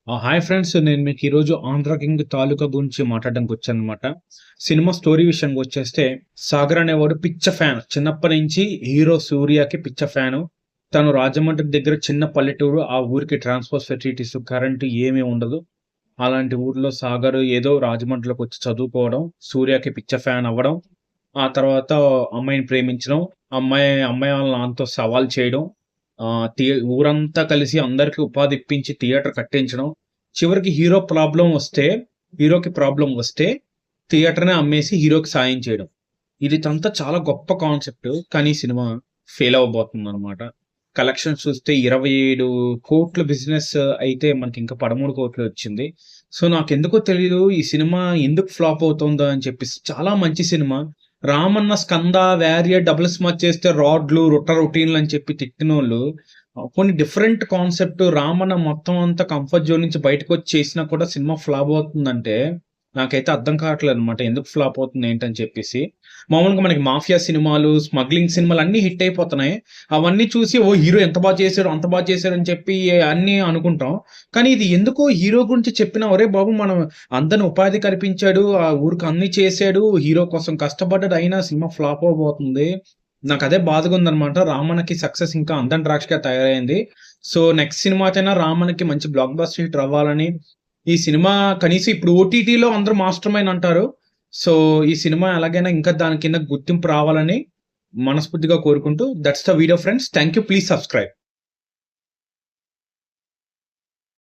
Hi friends. నేను మీకు ఈరోజు 'ఆంధ్ర కింగ్' తాలూకా గురించి మాట్లాడడానికి వచ్చాననమాట. సినిమా స్టోరీ విషయానికి వచ్చేస్తే 'సాగర్' అనేవాడు పిచ్చ ఫ్యాన్. చిన్నప్పటి నుంచి హీరో 'సూర్యకి' పిచ్చ ఫ్యాను. తను రాజమండ్రి దగ్గర చిన్న పల్లెటూరు. ఆ ఊరికి ట్రాన్స్‌పోర్ట్ ఫెసిలిటీస్, కరెంట్ ఏమీ ఉండదు. అలాంటి ఊర్లో 'సాగర్' ఏదో రాజమండ్రిలోకొచ్చి చదువుకోవడం, 'సూర్యకి' పిచ్చ ఫ్యాన్ అవ్వడం, ఆ తర్వాత అమ్మాయిని ప్రేమించడం, అమ్మాయి వాళ్ళ నాన్నతో సవాల్ చేయడం, ఆహ్, థియే ఊరంతా కలిసి అందరికి ఉపాధి ఇప్పించి థియేటర్ కట్టించడం. చివరికి హీరోకి ప్రాబ్లమ్ వస్తే థియేటర్‌నే అమ్మేసి హీరోకి సాయం చేయడం. ఇదంతా చాలా గొప్ప కాన్సెప్ట్. కానీ ఈ సినిమా ఫెయిల్ అవ్వబోతుందనమాట. కలెక్షన్స్ చూస్తే 27,00,00,000 బిజినెస్ అయితే మనకింకా 13,00,00,000 వచ్చింది. సో, నాకెందుకో తెలీదు ఈ సినిమా ఎందుకు ఫ్లాప్ అవుతుందా అని చెప్పేసి. చాలా మంచి cinema. 'Ramanna', 'Skanda', 'Warrior' double smash చేస్తే 'రాడ్‌లు', 'రొటీన్‌లు' అని చెప్పి తిట్టినోళ్ళు కొన్ని డిఫరెంట్ కాన్సెప్ట్ 'రామన్న' మొత్తం అంతా కంఫర్ట్ జోన్ నుంచి బయటకొచ్చి చేసినా కూడా సినిమా ఫ్లాప్ అవుతుందంటే నాకైతే అర్థం కావట్లేదనమాట. ఎందుకు ఫ్లాప్ అవుతుంది ఏంటని చెప్పేసి. మామూలుగా మనకి మాఫియా సినిమాలు, స్మగ్లింగ్ సినిమాలు అన్నీ హిట్ అయిపోతున్నాయి. అవన్నీ చూసి ఓహ్! హీరో ఎంత బా చేశారు, అంత బా చేశారని చెప్పి అన్నీ అనుకుంటాం. కానీ ఇది ఎందుకో హీరో గురించి చెప్పినా ఒరేయ్ బాబు! మనం అందరిని ఉపాధి కల్పించాడు, ఆ ఊరికి అన్నీ చేశాడు, హీరో కోసం కష్టపడ్డాడు అయినా సినిమా ఫ్లాప్ అవ్వబోతుంది. నాకదే బాధగుందనమాట. 'రామన్న'కి సక్సెస్ ఇంకా అందని ద్రాక్షగా తయారైంది. సో, నెక్స్ట్ సినిమాకైనా 'రామన్న'కి మంచి బ్లాక్ బస్టర్ హిట్ అవ్వాలని, ఈ సినిమా కనీసం ఇప్పుడు ఓటీటీలో అందరూ మాస్టర్ మైండ్ అంటారు. సో, ఈ సినిమా ఎలాగైనా ఇంకా దాని కింద గుర్తింపు రావాలని మనస్ఫూర్తిగా కోరుకుంటూ that's the video friends. Thank you. Please subscribe.